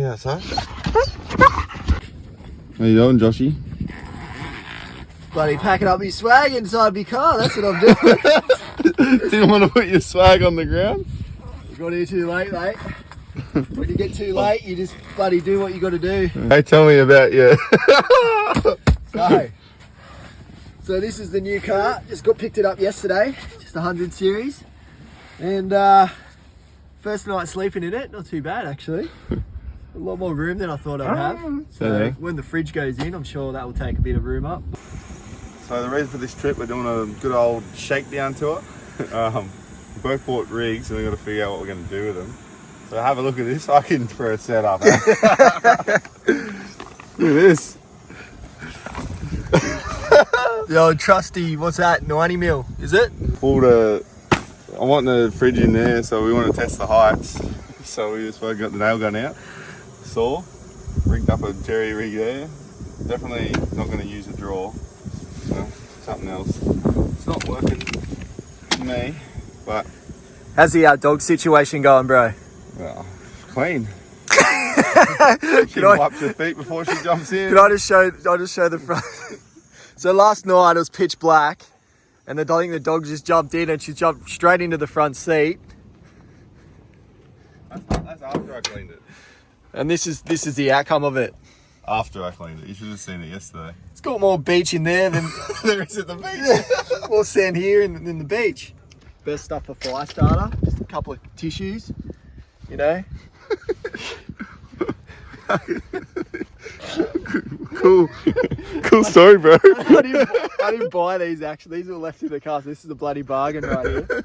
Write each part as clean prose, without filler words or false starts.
Yeah, so. How you doing, Joshy? Bloody packing up my swag inside my car, that's what I'm doing. Didn't want to put your swag on the ground? You got here too late, mate. When you get too late, you just bloody do what you got to do. Hey, tell me about you. So this is the new car. Just picked it up yesterday. Just a 100 series. And first night sleeping in it, not too bad actually. A lot more room than I thought I'd have. So when the fridge goes in, I'm sure that will take a bit of room up. So the reason for this trip, we're doing a good old shakedown tour. We both bought rigs and we've got to figure out what we're going to do with them. So have a look at this fucking for a setup. Eh? Look at this. The old trusty, what's that, 90 mil, is it? I want the fridge in there, so we want to test the heights. So we just got the nail gun out. Saw, rigged up a jerry rig there. Definitely not going to use a drawer. No, something else. It's not working for me, but... How's the dog situation going, bro? Well, clean. She wipes her feet before she jumps in. Can I just show the front? So last night it was pitch black, and I think the dog just jumped in and she jumped straight into the front seat. That's after I cleaned it. And this is the outcome of it. After I cleaned it. You should have seen it yesterday. It's got more beach in there than there is at the beach. more sand here than the beach. Best stuff for fire starter. Just a couple of tissues, you know. Cool story, bro. I didn't buy these actually. These were left in the car. So this is a bloody bargain right here.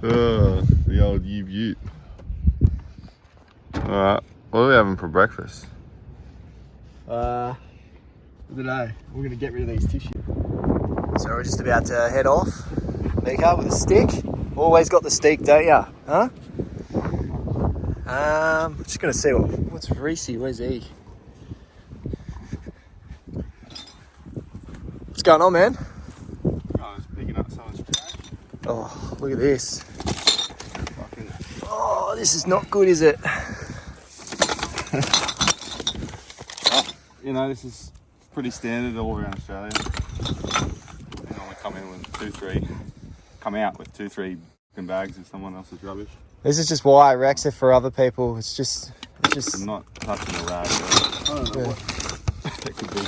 Oh, the old ute. Alright, what are we having for breakfast? I don't know. We're gonna get rid of these tissues. So we're just about to head off. Mika with a stick. Always got the stick, don't ya? Huh? Just gonna see what's Reese. Where's he? What's going on, man? I was picking up someone's trash. Oh, look at this. Oh, this is not good, is it? You know, this is pretty standard all around Australia. They normally come out with two, three bags of someone else's rubbish. This is just why Rex it for other people. It's just. I'm not touching a rag. I don't know what it could be.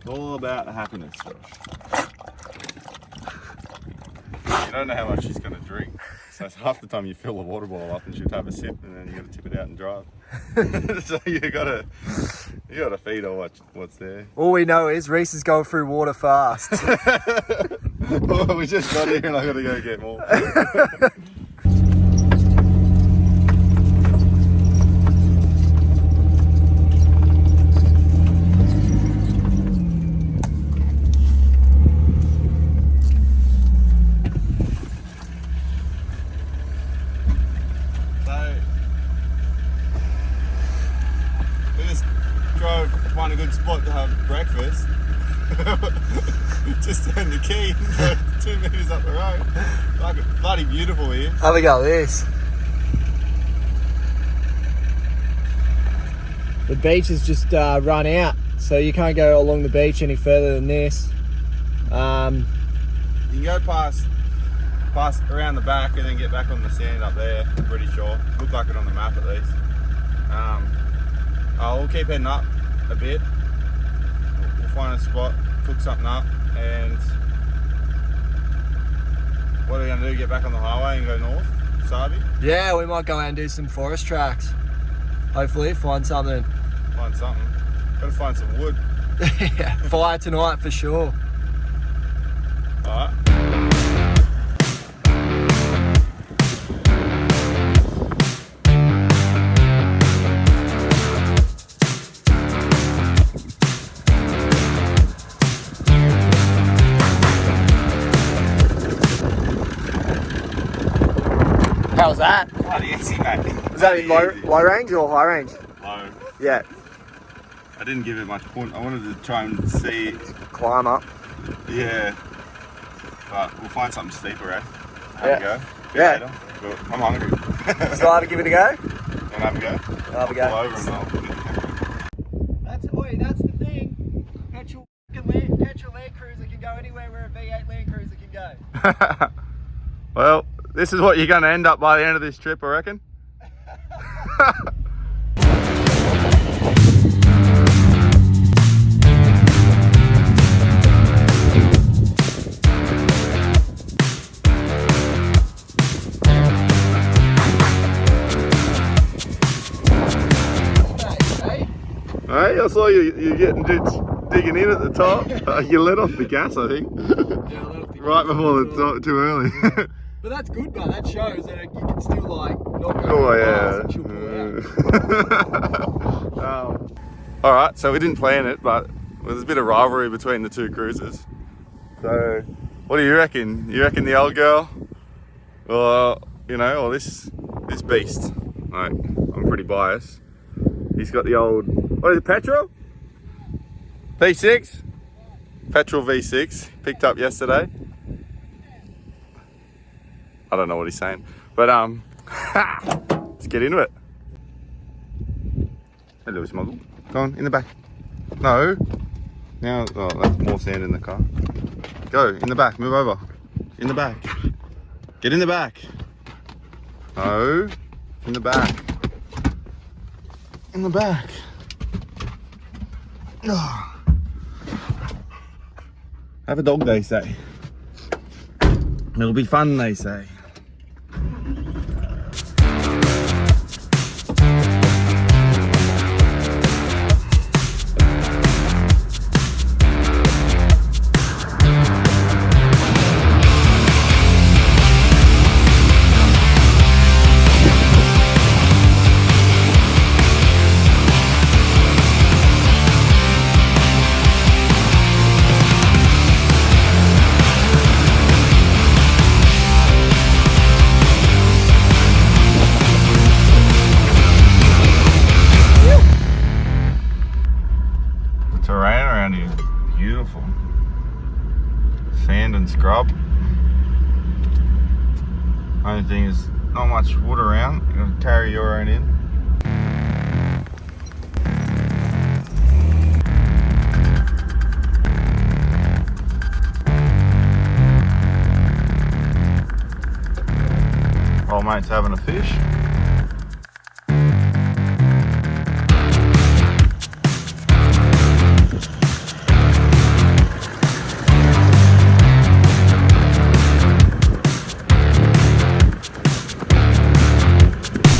It's all about the happiness, Josh. You don't know how much she's going to drink. So half the time you fill the water bottle up and she'll have a sip and then you got to tip it out and drive. So you gotta feed her what's there. All we know is Reese is going through water fast. Well, we just got here and I gotta go get more. Find a good spot to have breakfast. Just turn the key 2 meters up the road. Like bloody beautiful here. Have a go at this. The beach has just run out, so you can't go along the beach any further than this. You can go past around the back and then get back on the sand up there. I'm pretty sure. Looked like it on the map at least. We'll keep heading up a bit. We'll find a spot, cook something up, and what are we going to do? Get back on the highway and go north? Sabi? Yeah, we might go out and do some forest tracks. Hopefully find something. Find something. Gotta find some wood. Yeah, fire tonight for sure. Alright. How was that? Bloody easy, mate. Was that in low range or high range? Low. Yeah. I didn't give it much point. I wanted to try and see. Climb up. Yeah. But we'll find something steeper, eh? Have Yeah. a go. Yeah. Later. But I'm hungry. So I have to give it a go? Want to have a go? I'll have a go. Pull over and I'll put it in the camera. That's the thing. Petrol LandCruiser can go anywhere where a V8 LandCruiser can go. Well, this is what you're going to end up by the end of this trip, I reckon. Hey, I saw you getting digging in at the top. You let off the gas, I think. Yeah, Right before the top, too early. But that's good, but that shows that you can still like not go Oh fast yeah. and she'll pull out. All right, so we didn't plan it, but there's a bit of rivalry between the two cruisers. So, what do you reckon? You reckon the old girl, or or this beast? Right, I'm pretty biased. He's got the old, what is it, Petrol? V6? Petrol V6, picked up yesterday. I don't know what he's saying, but let's get into it. Hello, Smuggle. Go on, in the back. No. Now, oh, that's more sand in the car. Go, in the back, move over. In the back. Get in the back. No, in the back. In the back. Oh. Have a dog, they say. It'll be fun, they say. Terrain around here, beautiful. Sand and scrub. Only thing is not much wood around. You gotta carry your own in. Old mate's having a fish.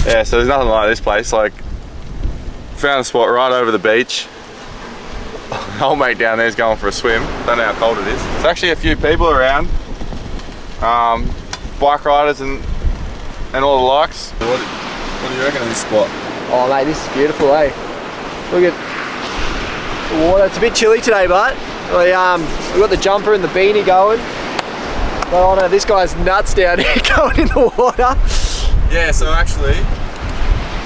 Yeah, so there's nothing like this place. Like, found a spot right over the beach. Old mate down there's going for a swim. Don't know how cold it is. There's actually a few people around, bike riders and all the likes. What do you reckon of this spot? Oh mate, this is beautiful, eh? Look at the water. It's a bit chilly today, but we've got the jumper and the beanie going. But oh no, this guy's nuts down here going in the water. Yeah, so actually,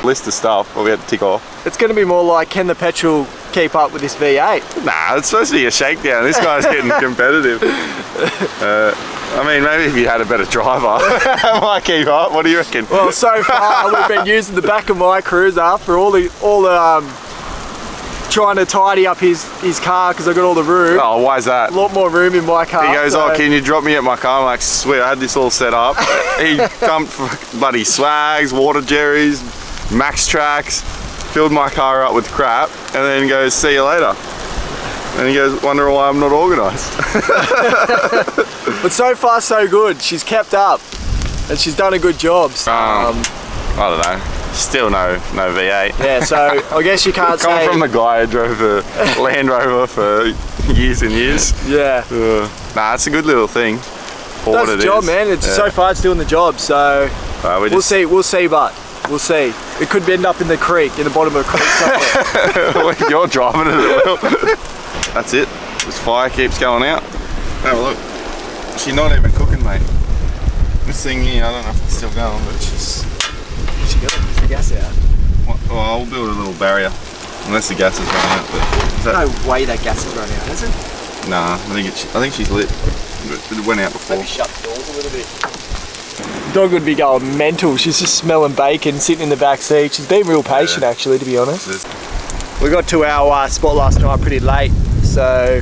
list of stuff we had to tick off. It's going to be more like, can the Petrol keep up with this V8? Nah, it's supposed to be a shakedown. This guy's getting competitive. I mean, maybe if you had a better driver, I might keep up. What do you reckon? Well, so far we've been using the back of my cruiser for all the trying to tidy up his car because I've got all the room. Oh, why is that? A lot more room in my car. He goes, oh, can you drop me at my car? I'm like, sweet, I had this all set up. He dumped bloody swags, water jerrys, max tracks, filled my car up with crap, and then goes, see you later. And he goes, wonder why I'm not organised. But so far so good. She's kept up and she's done a good job. So, I don't know. Still no V8. Yeah, so I guess you can't say. Coming from the guy who drove a Land Rover for years and years. Yeah. Nah, it's a good little thing. Does the job, man. It's so far it's doing the job. So we'll see, but we'll see. It could end up in the creek, in the bottom of a creek somewhere. You're driving it, it will. That's it. This fire keeps going out. Have a look. She's not even cooking, mate. This thing here, I don't know if it's still going, but it's just. She got the gas out. Well, I'll build a little barrier, unless the gas is running out. But There's no way that gas is running out, is it? Nah, I think she's lit. It went out before. Let me shut the doors a little bit. Dog would be going mental. She's just smelling bacon, sitting in the back seat. She's been real patient, actually, to be honest. We got to our spot last night pretty late, so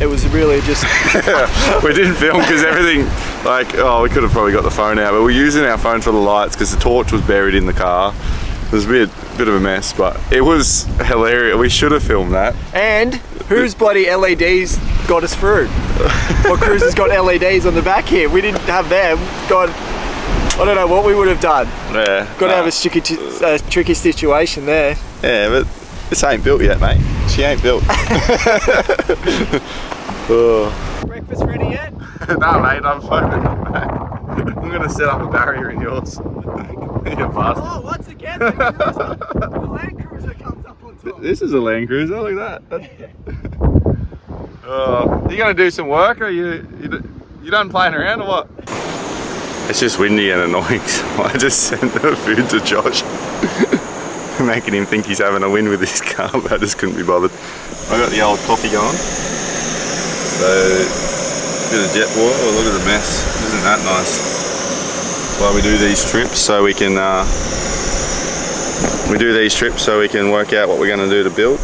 it was really just... We didn't film because everything, like, oh, we could have probably got the phone out, but we're using our phone for the lights because the torch was buried in the car. It was a bit of a mess, but it was hilarious. We should have filmed that. And whose bloody LEDs got us through? What cruiser's got LEDs on the back here? We didn't have them. God, I don't know what we would have done. Yeah. Got to have a tricky situation there. Yeah, but this ain't built yet, mate. She ain't built. Oh. Breakfast ready yet? No, mate, I'm floating back. I'm going to set up a barrier in yours. You're fast. Oh, once again, the LandCruiser comes up on top. This is a LandCruiser, look at that. You going to do some work, or you done playing around, or what? It's just windy and annoying, so I just sent the food to Josh. Making him think he's having a win with his car, but I just couldn't be bothered. I got the old coffee going. So, bit of jet water. Oh, look at the mess. Isn't that nice? That's why we do these trips, so we can work out what we're going to do to build,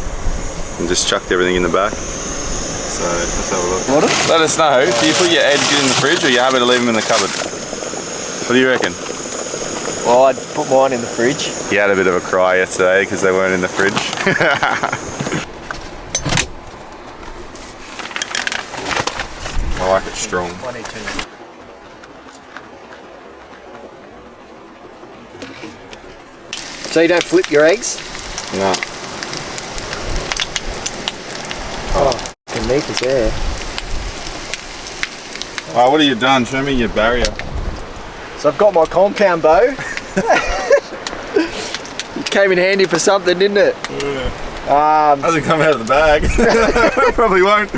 and just chucked everything in the back. So let's have a look. What? Let us know. Do you put your eggs in the fridge, or are you happy to leave them in the cupboard? What do you reckon? Well, I'd put mine in the fridge. He had a bit of a cry yesterday because they weren't in the fridge. I like it strong. So you don't flip your eggs? No. Oh, the meat is there. Alright, what have you done? Show me your barrier. So I've got my compound bow. It came in handy for something, didn't it? Yeah. Hasn't come out of the bag. Probably won't.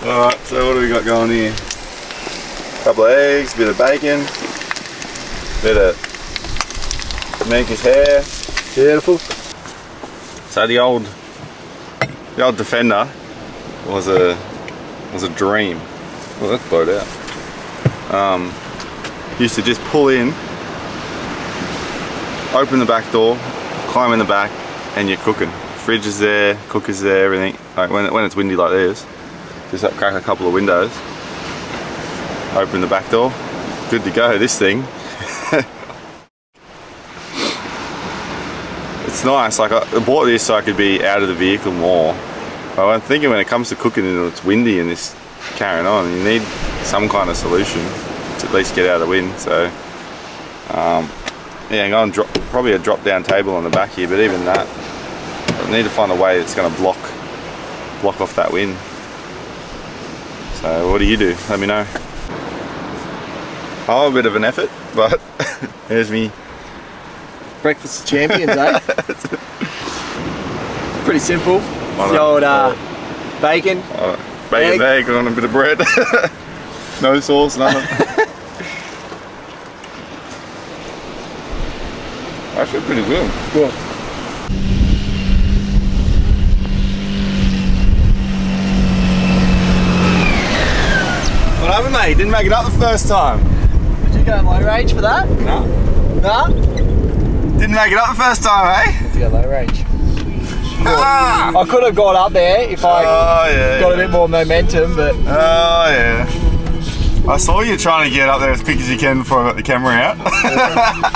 Alright, so what do we got going here? Couple of eggs, bit of bacon, bit of Mika's hair. Beautiful. So the old Defender was a dream. Well, that's blowed out. Used to just pull in, open the back door, climb in the back, and you're cooking. Fridge is there, cooker's there, everything. Like when it's windy like this, just crack a couple of windows, open the back door, good to go. This thing, it's nice. Like I bought this so I could be out of the vehicle more. But I'm thinking when it comes to cooking and it's windy and this carrying on, you need some kind of solution to at least get out of the wind. So yeah, I'm going to probably a drop down table on the back here, but even that, I need to find a way that's going to block off that wind. So what do you do? Let me know. Oh, a bit of an effort, but here's me. Breakfast of champions, eh? Pretty simple. The old bacon. Bacon, egg on a bit of bread. No sauce, nothing. Actually pretty good. Cool. What happened, mate? Didn't make it up the first time. Did you go low range for that? No. No? Didn't make it up the first time, eh? Did you go low range? Ah! I could have got up there if I got a bit more momentum, but... Oh, yeah. I saw you trying to get up there as quick as you can before I got the camera out.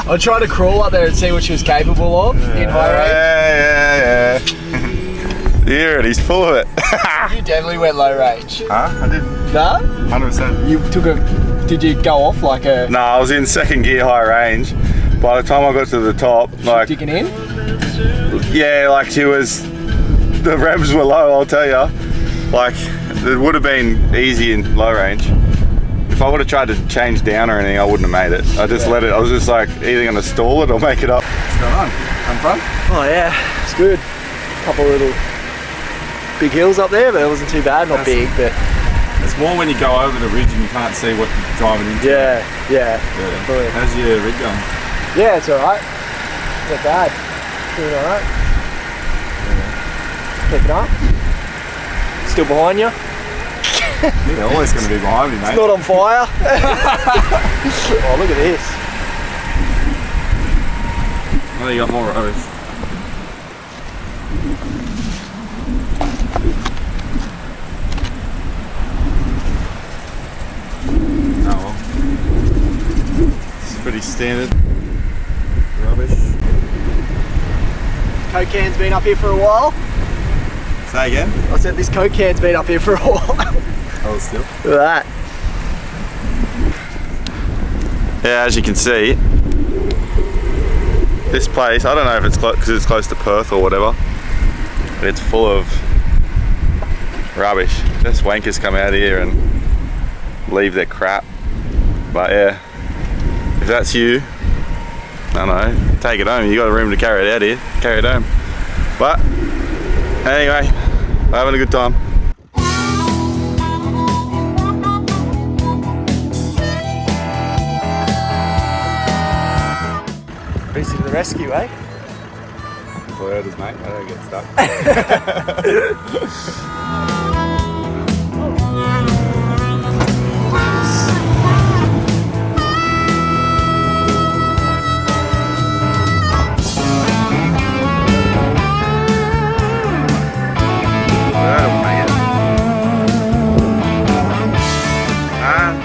I tried to crawl up there and see what she was capable of in high range. Yeah. You hear it, he's full of it. You definitely went low range. Huh? I did. No? 100%. You took a... Did you go off like a... No, I was in second gear high range. By the time I got to the top, like... Digging in? Yeah, like she was... The revs were low, I'll tell you. Like, it would have been easy in low range. If I would have tried to change down or anything, I wouldn't have made it. I just let it, I was just like, either going to stall it or make it up. What's going on? Having fun? Oh yeah, it's good. Couple of little big hills up there, but it wasn't too bad. Not big, but... It's more when you go over the ridge and you can't see what you're driving into. Yeah. How's your rig going? Yeah, it's alright. Not bad. Doing alright. Keep it up. Still behind you? You're always going to be behind me, mate. It's not on fire. Oh, look at this. Oh, you got more rows. Oh well. It's pretty standard. Rubbish. Coke can's been up here for a while. Say again? I said this Coke can's been up here for a while. Oh, still? Look at that. Yeah, as you can see, this place, I don't know if it's close because it's close to Perth or whatever, but it's full of rubbish. Just wankers come out here and leave their crap. But yeah, if that's you, I don't know, take it home. You got a room to carry it out here, carry it home. But anyway, we're having a good time. Busy to the rescue, eh? Toyotas, mate, I don't get stuck.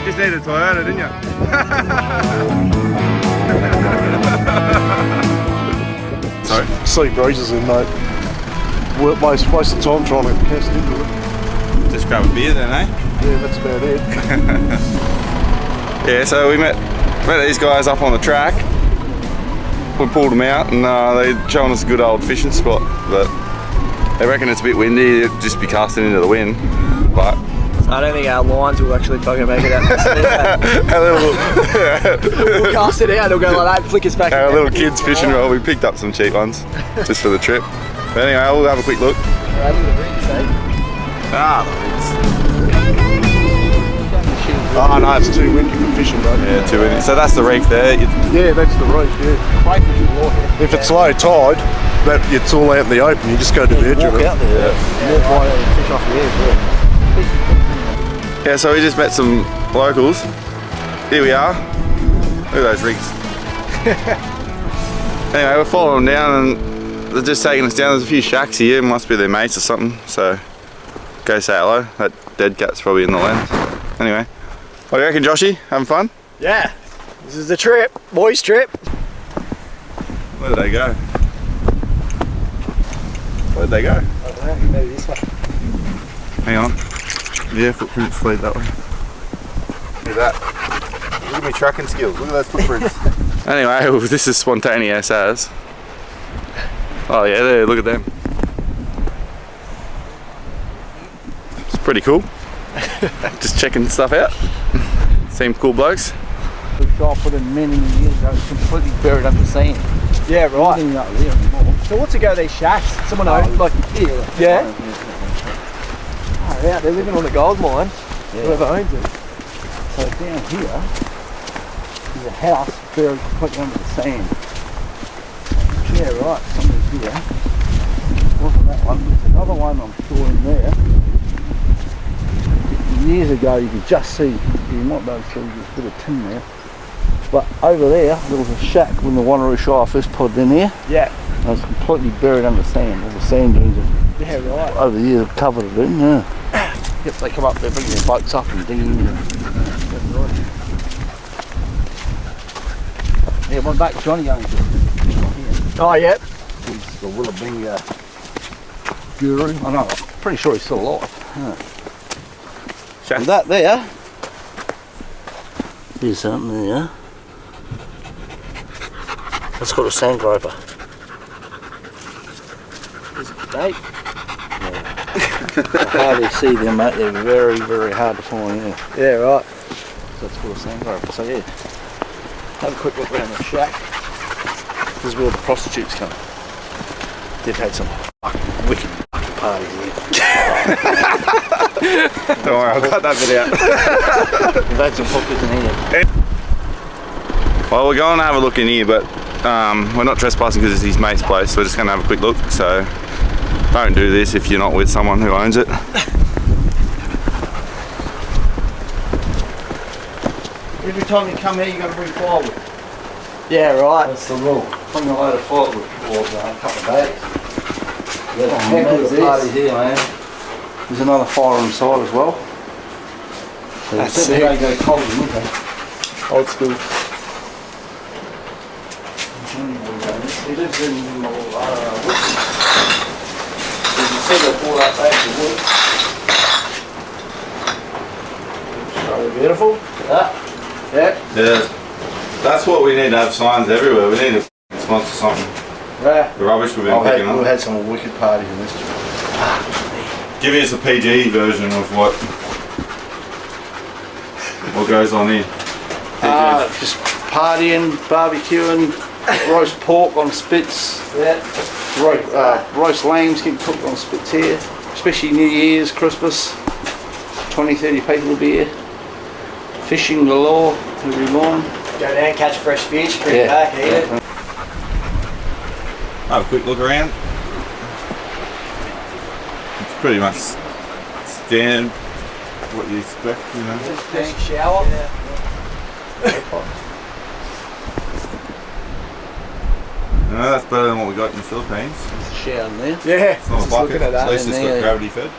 Just need a Toyota, didn't you? Sorry? Sea breezes in, mate. Waste of time trying to cast into it. Just grab a beer then, eh? Yeah, that's about it. Yeah, so we met these guys up on the track. We pulled them out and they're showing us a good old fishing spot, but they reckon it's a bit windy, it'd just be casting into the wind. But I don't think our lines will actually fucking make it out. We'll cast it out, it'll go like that, flick us back. Our little kids fishing rod, we picked up some cheap ones just for the trip. But anyway, we'll have a quick look. Ah, Oh no, it's too windy for fishing, bro. yeah, too windy. So that's the reef there. Yeah, that's the reef, yeah. If it's low tide, it's all out in the open, you just go to the edge of it. Out there. Walk right out and fish off the edge, Yeah, so we just met some locals. Here we are. Look at those rigs. Anyway, we're following them down and they're just taking us down. There's a few shacks here, must be their mates or something. So go say hello. That dead cat's probably in the lens. Anyway, what do you reckon, Joshy? Having fun? Yeah, this is the trip, boys' trip. Where did they go? Where'd they go? I don't know, maybe this way. Hang on. Yeah, footprints lead that way. Look at that. Look at me tracking skills. Look at those footprints. Anyway, this is spontaneous as. Oh yeah, there, look at them. It's pretty cool. Just checking stuff out. Seem cool blokes. The guy put in many years ago, it's completely buried under sand. Yeah, right. Nothing out there anymore. So what's it go, these shacks? Someone owns, like, Yeah. oh, yeah, they're living on the gold mine. Yeah. Whoever owns it. So down here is a house buried completely under the sand. Yeah, right, something's here. Wasn't that one? There's another one I'm sure in there. Years ago you could just see, you might be able to see this bit of tin there. But over there was a shack when the Wanneroo Shire first put it in here. Yeah. It was completely buried under sand. All the sand dunes Yeah, right. over the years have covered it in, yeah. Yep, they come up there, bring their boats up and dig in. Yeah, one back Johnny owns it. Oh, yeah. He's the Willoughby guru. I know, I'm pretty sure he's still alive. Yeah. And that there, there's something there. That's called a sand groper. There's a date. Yeah. I hardly see them, mate. They're very, very hard to find. Yeah. Yeah, right. So that's called a sand groper. So yeah, have a quick look around the shack. This is where the prostitutes come. They've had some wicked parties here. Don't worry, I'll cut that bit out. We've had some hookers in here. Well, we're going to have a look in here, but we're not trespassing because it's his mate's place, so we're just going to have a quick look. So don't do this if you're not with someone who owns it. Every time you come here, you got to bring firewood. Yeah, right. That's the rule. Bring a load of firewood for a couple of days. What the heck is this? Party here, man. There's another fire inside as well. So That's sick. They go cold in winter. Old school. He lives in Whitby. You can see they brought up bags of wood. So beautiful. Look at that. Yeah. That's what we need to have signs everywhere. We need to sponsor something. Yeah. The rubbish we've been picking We've up. had some wicked parties in this. Give us a PG version of what goes on here. Just partying, barbecuing, roast pork on spits. Yeah. Roast lambs getting cooked on spits here, especially New Year's, Christmas. 20-30 people will be here. Fishing galore every morning. Go down, catch fresh fish, bring it back, eat it. Have a quick look around. It's pretty much standard what you expect, you know. Tank shower. No, that's better than what we got in the Philippines. There's a shower in there. Yeah. It's not a Just bucket, looking at that. at least it's got Yeah. gravity fed.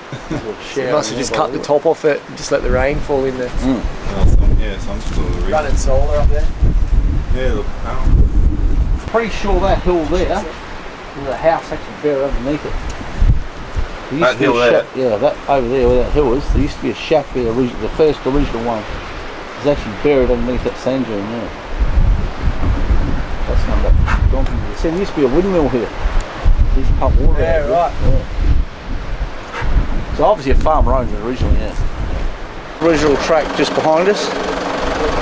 You must have just cut the top off it and just let the rain fall in there. Well, some sort of Running solar up there. Yeah, look, panel. Pretty sure that hill there, there's a house actually buried underneath it. There used That to be hill a there? shack, yeah, that over there where that hill is, there used to be a shack there, the first original one. It's actually buried underneath that sand dune there. That's come back. Gone from there. See, there used to be a windmill here. They used to pump water out of it. Right. Yeah. So obviously a farmer owned it originally, yeah. Original track just behind us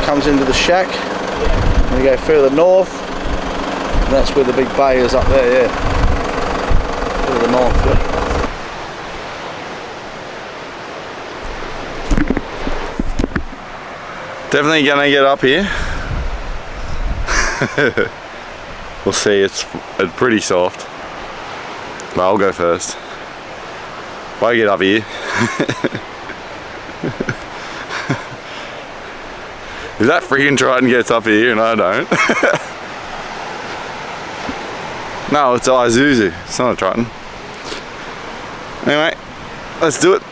comes into the shack. And we go further north, and that's where the big bay is up there, yeah. Further north, yeah. Definitely gonna get up here. We'll see, it's pretty soft. But I'll go first. If I get up here. If that freaking Triton gets up here and I don't. No, it's Isuzu, it's not a Triton. Anyway, let's do it.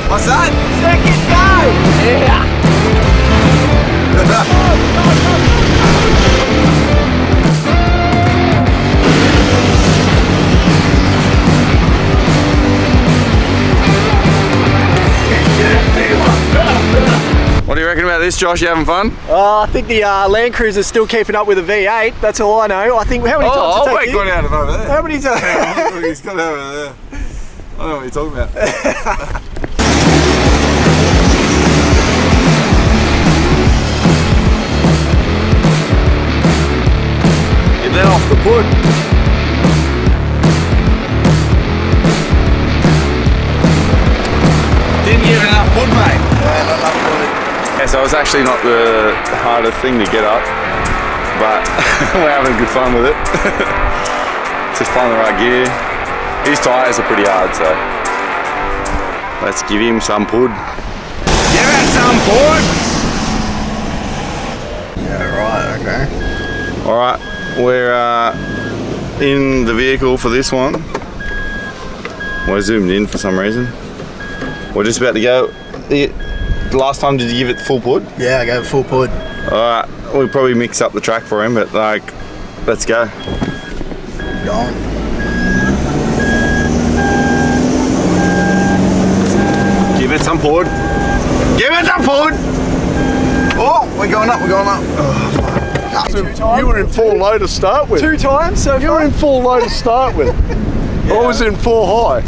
What's that? Second go! Yeah! What do you reckon about this, Josh? You having fun? I think the LandCruiser's still keeping up with the V8. That's all I know. I think how many times I'll to wait take got out of over there. How many times? He's got over there. I don't know what you're talking about. Get that off the put. Good, mate. Yeah, I love it. Yeah, so it's actually not the hardest thing to get up, but we're having good fun with it. Just finding the right gear. His tyres are pretty hard, so let's give him some pud. Give it some pud! Yeah, right, okay. Alright, we're in the vehicle for this one. We're zoomed in for some reason. We're just about to go. The last time, did you give it full pud? Yeah, I gave it full pud. Alright, we'll probably mix up the track for him, but like, let's go. Go on. Give it some pud. Give it some pud! Oh, we're going up, we're going up. Oh, You were in full low to start with. 2 times so You were in full low to start with. I was in full high.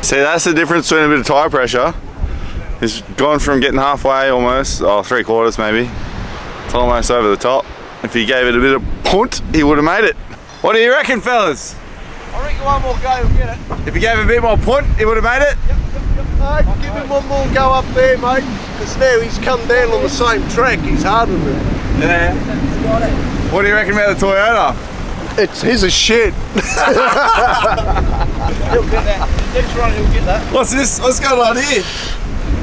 See, that's the difference between a bit of tyre pressure. It's gone from getting halfway almost, or 3/4 maybe, to almost over the top. If he gave it a bit of punt, he would have made it. What do you reckon, fellas? I reckon one more go, we'll get it. If he gave a bit more punt, he would have made it? No, give him one more go up there, mate. Because now he's come down on the same track. He's harder than it. Yeah. What do you reckon about the Toyota? It's his a shit. He'll get that. Next run, he'll get that. What's this? What's going on here?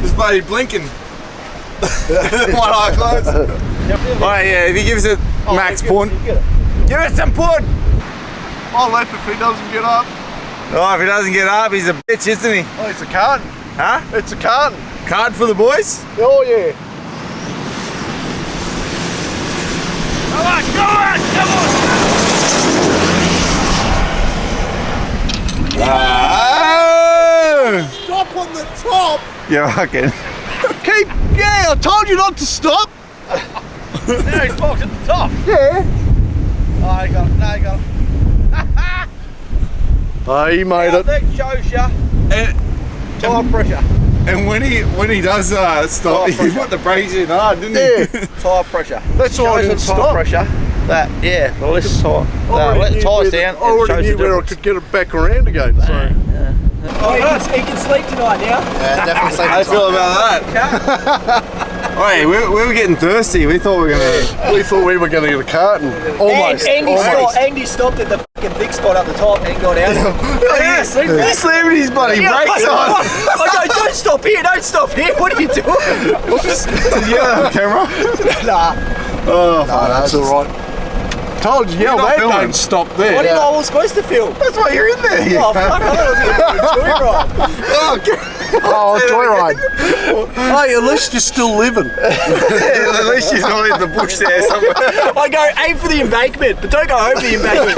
This bloody blinking. One eye closed. Oh yeah, if he gives it max punt, give it some punt. I'll laugh if he doesn't get up. Oh, if he doesn't get up, he's a bitch, isn't he? Oh, it's a carton. Huh? It's a carton. Card for the boys? Oh, yeah. Come on, come on, come on! Stop on the top. You reckon? Yeah, I told you not to stop. Now he's parked at the top. Yeah. Oh, he got it. No, he got it. Oh, he made it. That shows ya tyre pressure. And when he does stop, he put the brakes in hard, didn't Yeah. he? Tyre pressure. That's why I Shows didn't the tyre stop. pressure. That, yeah, the less tyre. No, let the tyres down. I already knew where I could get it back around again. So. Oh, he can sleep tonight now. Yeah, definitely sleep. How do you feel about that? Wait, we were getting thirsty. We thought we were gonna. We thought we were going to get a carton. Almost. Andy stopped at the fucking big spot up the top and got out. Yeah, he's slamming his bloody brakes on. I go, don't stop here, don't stop here. What are you doing? Did you have a camera? Nah. Oh, No, that's all right. Told you, You're not that filming. don't stop there. What did I was supposed to film? that's why you're in there. Oh, fuck, I thought I was going to do it right. Oh, joyride. Hey, at least you're still living. At least she's not in the bush there somewhere. I go, aim for the embankment, but don't go over the embankment.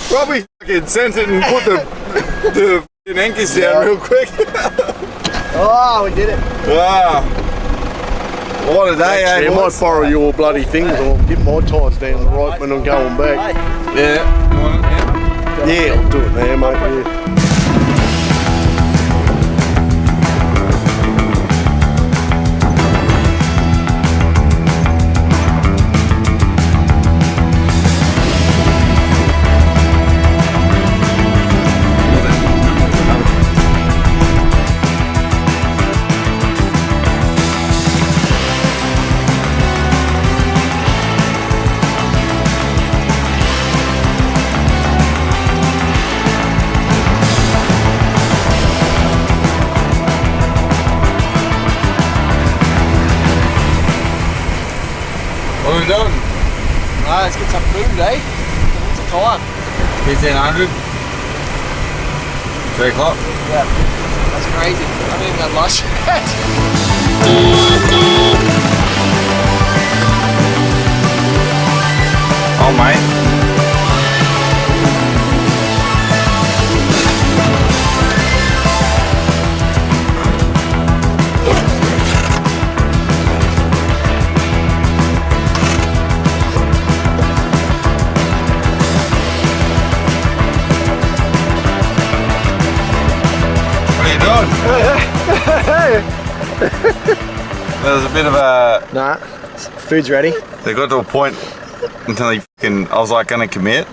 Probably fucking sent it and put the fucking anchors down real quick. Oh, we did it. Wow. What a day, Actually, I eh? might borrow your bloody things or get my tyres down the right when I'm going back. Yeah. You want it? Yeah. Yeah, I'll do it now, mate. Yeah. What are we doing? Right, let's get some food, eh? What's the time? 1500. 3 o'clock. Yeah. That's crazy. I haven't even had lunch yet. Oh, mate. There was a bit of a Nah, food's ready. They got to a point until I was like gonna commit.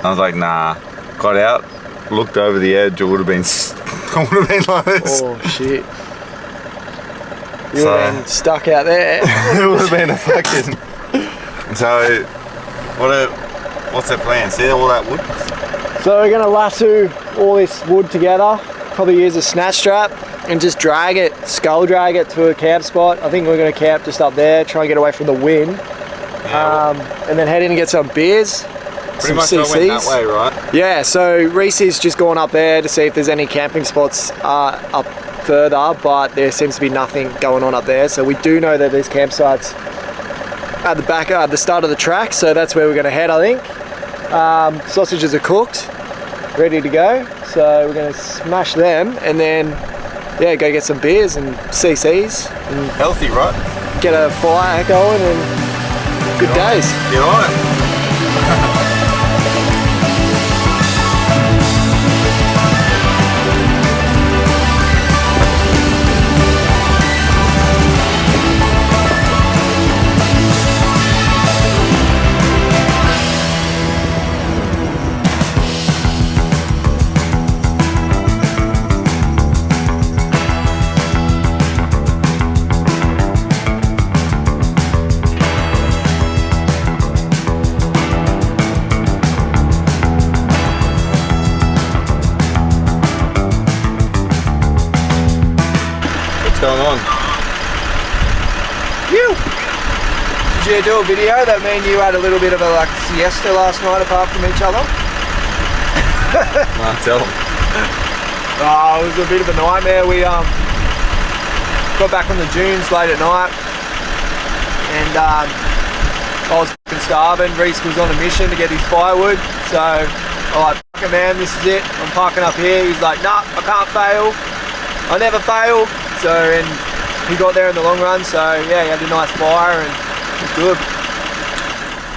I was like, nah. Got out, looked over the edge. It would have been like this. Oh shit! You would have been stuck out there. It would have been a fucking. So, what's their plan? See all that wood? So we're gonna lasso all this wood together. Probably use a snatch strap and just drag it, skull drag it to a camp spot. I think we're gonna camp just up there, try and get away from the wind, and then head in and get some beers. Pretty much I went that way, right? Yeah, so Reese's just gone up there to see if there's any camping spots up further, but there seems to be nothing going on up there. So we do know that there's campsites at the back, at the start of the track, so that's where we're going to head, I think. Sausages are cooked, ready to go, so we're going to smash them and then, yeah, go get some beers and CCs. And healthy, right? Get a fire going and good days. Get on it. Going on? You! Did you do a video that me and you had a little bit of a like siesta last night apart from each other? Nah, tell them. Oh, it was a bit of a nightmare. We got back on the dunes late at night and I was fucking starving. Reese was on a mission to get his firewood, so I'm like, fuck it man, this is it. I'm parking up here. He's like, nah, I can't fail. I never fail. So, and he got there in the long run, so yeah, he had a nice fire and it was good.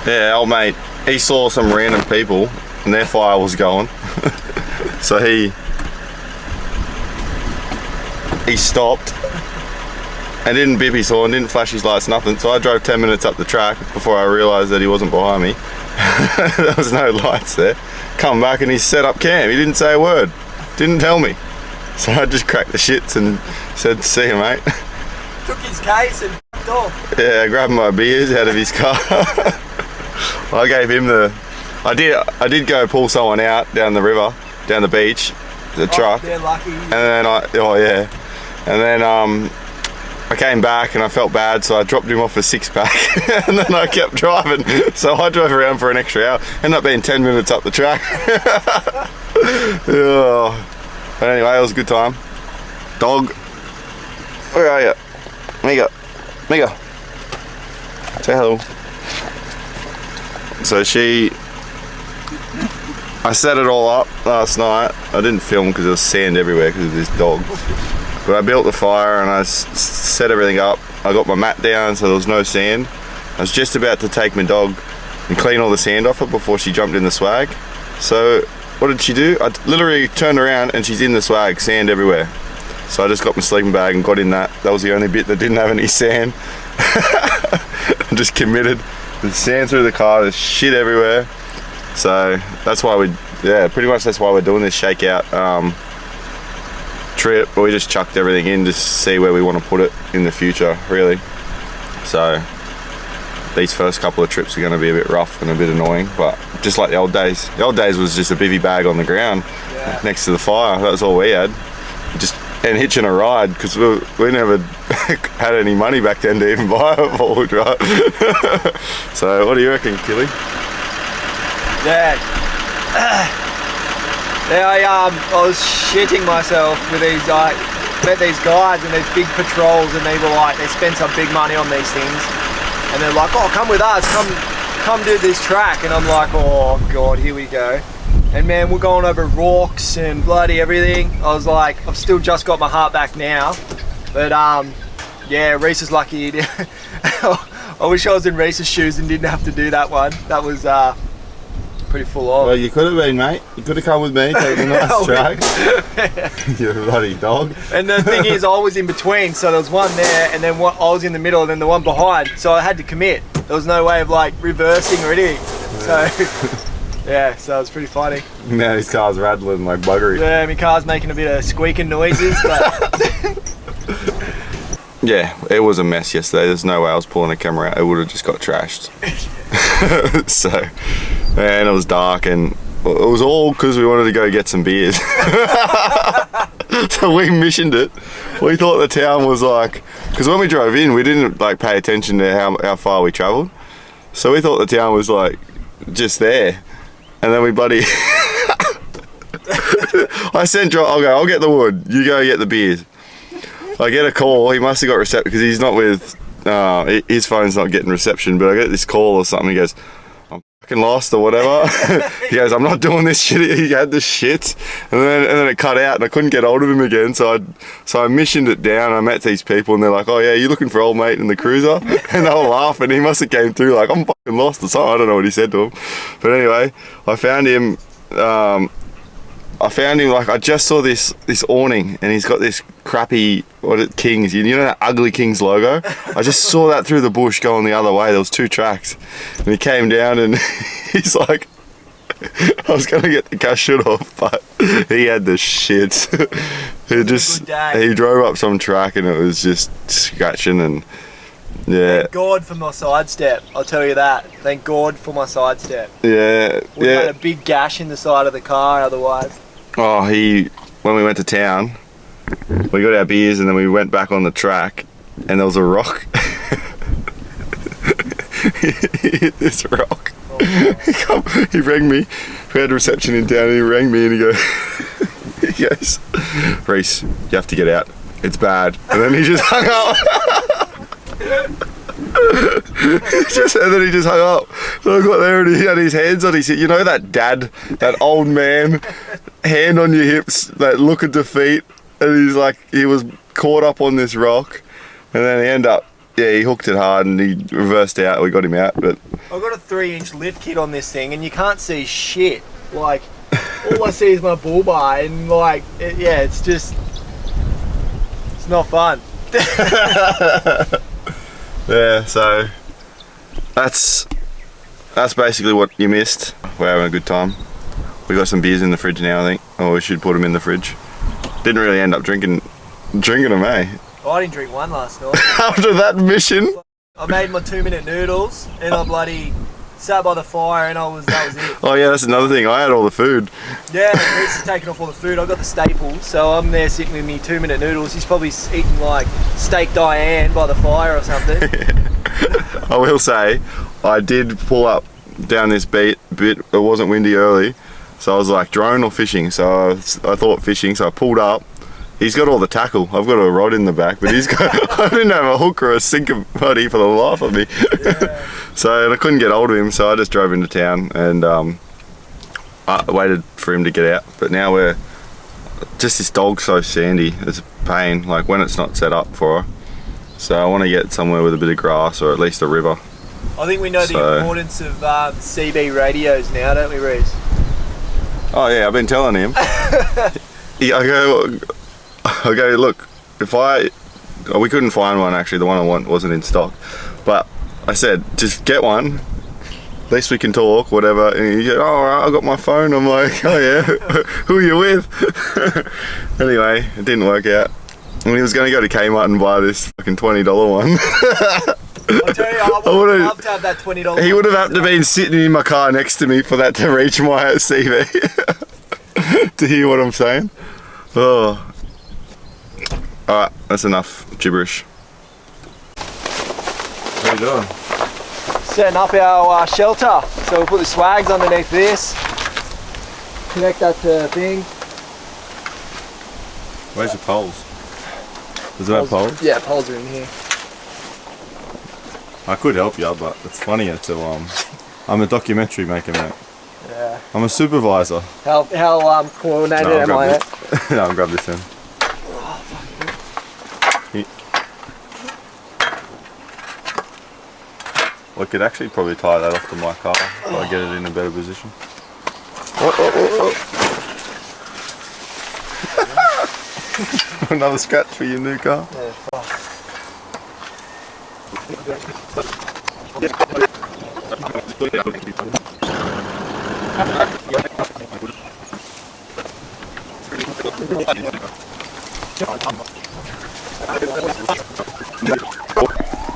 Yeah, old mate, he saw some random people and their fire was going. So he stopped and didn't bib his horn, didn't flash his lights, nothing. So I drove 10 minutes up the track before I realised that he wasn't behind me. There was no lights there. Come back and he set up camp. He didn't say a word, didn't tell me. So I just cracked the shits and said, see you mate. Took his case and f***ed off. Yeah, I grabbed my beers out of his car. I gave him I did go pull someone out down the river, down the beach, the truck. They're lucky. And then I came back and I felt bad, so I dropped him off a 6-pack and then I kept driving. So I drove around for an extra hour, ended up being 10 minutes up the track. Oh. But anyway, it was a good time. Dog, where are you? Miga. Say hello. So I set it all up last night. I didn't film because there was sand everywhere because of this dog. But I built the fire and I set everything up. I got my mat down so there was no sand. I was just about to take my dog and clean all the sand off it before she jumped in the swag. So what did she do? I literally turned around and she's in the swag, sand everywhere. So I just got my sleeping bag and got in that. That was the only bit that didn't have any sand. I just committed. There's sand through the car, there's shit everywhere. So that's why pretty much that's why we're doing this shakeout trip. But we just chucked everything in to see where we want to put it in the future, really. So these first couple of trips are going to be a bit rough and a bit annoying, but just like the old days. The old days was just a bivvy bag on the ground next to the fire. That was all we had. And hitching a ride, because we never had any money back then to even buy a four-wheel drive. So what do you reckon, Killy? Yeah. I was shitting myself with these, met these guys and these big patrols, and they were like, they spend some big money on these things. And they're like, oh, come with us, come do this track. And I'm like, oh God, here we go. And man, we're going over rocks and bloody everything. I was like, I've still just got my heart back now. But yeah, Reese is lucky he did. I wish I was in Reese's shoes and didn't have to do that one. That was pretty full on. Well, you could have been, mate. You could have come with me, taken a nice track. You bloody dog. And the thing is, I was in between, so there was one there, and then I was in the middle, and then the one behind. So I had to commit. There was no way of like reversing or anything. So yeah, so it was pretty funny. Now his car's rattling like buggery. Yeah, my car's making a bit of squeaking noises, but yeah, it was a mess yesterday. There's no way I was pulling a camera out. It would have just got trashed. So, and it was dark, and it was all because we wanted to go get some beers. So we missioned it. We thought the town was like, because when we drove in, we didn't like pay attention to how far we travelled. So we thought the town was like just there, and then we bloody. I sent John. I'll get the wood. You go get the beers. I get a call. He must have got reception because he's not with. His phone's not getting reception. But I get this call or something. He goes, "I'm fucking lost" or whatever. He goes, "I'm not doing this shit." He had this shit, and then it cut out, and I couldn't get hold of him again. So I missioned it down. I met these people, and they're like, "Oh yeah, you looking for old mate in the cruiser?" And they were laughing. He must have came through like, "I'm fucking lost" or something. I don't know what he said to him, but anyway, I found him. Like I just saw this awning, and he's got this crappy Kings. You know that ugly Kings logo? I just saw that through the bush going the other way. There was 2 tracks, and he came down, and he's like, I was gonna get the car shut off, but he had the shit. He drove up some track, and it was just scratching, and yeah. Thank God for my sidestep. I'll tell you that. Thank God for my sidestep. Yeah. We had a big gash in the side of the car otherwise. Oh, when we went to town, we got our beers, and then we went back on the track, and there was a rock. He hit this rock. Oh, he rang me. We had reception in town, and he rang me, and he goes, "Reese, you have to get out. It's bad." And then he just hung up. And then he just hung up. So I got there, and he had his hands on his hip. You know that old man, hand on your hips, that look of defeat. And he's like, he was caught up on this rock, and then he hooked it hard, and he reversed out. We got him out, but I've got a 3-inch lift kit on this thing, and you can't see shit. Like, all I see is my bull bar, and like, it's not fun. yeah, so that's basically what you missed. We're having a good time. We got some beers in the fridge now, I think. Oh, we should put them in the fridge. Didn't really end up drinking them, eh? I didn't drink one last night. After that mission, I made my 2-minute noodles, and I bloody sat by the fire, and that was it. Oh yeah, that's another thing. I had all the food. Yeah, Reese is taking off all the food. I got the staples, so I'm there sitting with me 2-minute noodles. He's probably eating like steak Diane by the fire or something. I will say, I did pull up down this bit. It wasn't windy early, so I was like, drone or fishing? So I thought fishing, so I pulled up. He's got all the tackle. I've got a rod in the back, but I didn't have a hook or a sinker buddy for the life of me. Yeah. So I couldn't get hold of him, so I just drove into town, and I waited for him to get out. But now this dog's so sandy, it's a pain, like when it's not set up for her. So I want to get somewhere with a bit of grass, or at least a river. I think we know the importance of CB radios now, don't we, Reese? Oh yeah, I've been telling him. I go, look, we couldn't find one actually, the one I want wasn't in stock. But I said, just get one, at least we can talk, whatever. And he goes, oh, alright, I got my phone. I'm like, oh yeah, who are you with? Anyway, it didn't work out. And he was going to go to Kmart and buy this fucking $20 one. I tell you, I would have loved to have that $20 He would have had to been sitting in my car next to me for that to reach my CV. To hear what I'm saying. Oh. Alright, that's enough gibberish. What are you doing? Setting up our shelter. So we'll put the swags underneath this. Connect that to the thing. Where's your poles? Does it have poles? Yeah, poles are in here. I could help you, but it's funnier to I'm a documentary maker, mate. Yeah. I'm a supervisor. How coordinated am I? No, I'll grab this in. I could actually probably tie that off to my car if I get it in a better position. Another scratch for your new car. Yeah, fuck.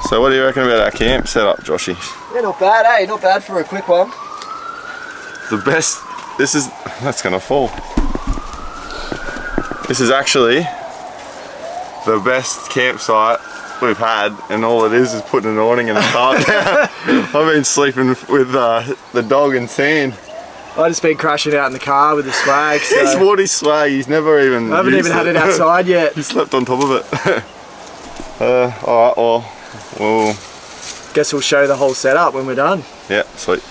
So what do you reckon about our camp setup, Joshy? Yeah, not bad, eh? Not bad for a quick one. The best, that's gonna fall. This is actually the best campsite we've had, and all it is putting an awning and a tarp down. I've been sleeping with the dog and sand. I just been crashing out in the car with the swag. So He's bought his swag, he's never even I haven't even had it outside yet. He slept on top of it. Alright, well, Guess we'll show the whole setup when we're done. yeah, sweet.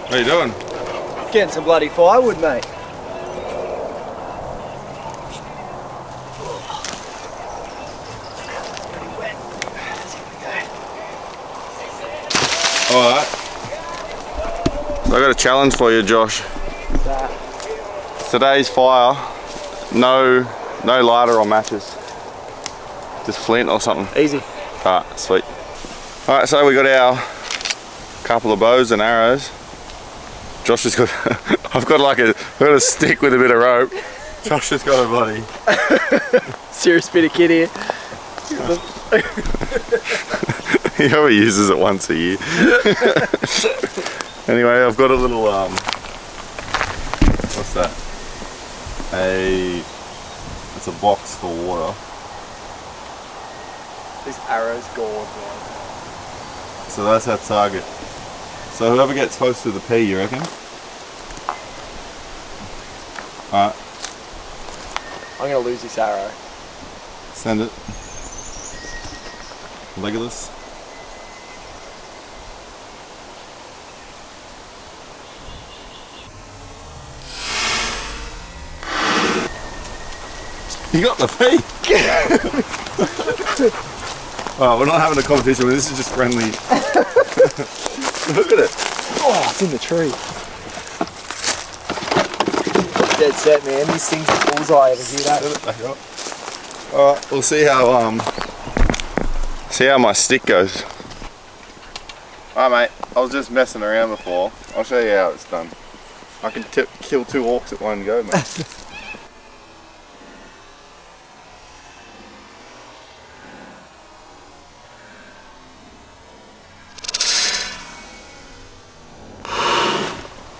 What are you doing? Getting some bloody firewood, mate. Alright. So I got a challenge for you, Josh. Today's fire, no lighter or matches. Just flint or something. Easy. Alright, sweet. Alright, so we got our couple of bows and arrows. Josh has got, I've got a stick with a bit of rope. Josh has got a bloody. Serious bit of kid here. He only uses it once a year. Anyway, I've got a little, what's that? It's a box for water. This arrow's gone, man. So that's our target. So whoever gets close to the P, you reckon? Alright, I'm gonna lose this arrow. send it. Legolas. You got the P! Oh, we're not having a competition, this is just friendly. Look at it. Oh, it's in the tree. Dead set, man. These things are bullseye over here, Set it back up. Alright, we'll see how my stick goes. Alright mate, I was just messing around before. I'll show you how it's done. I can kill 2 orcs at one go, mate.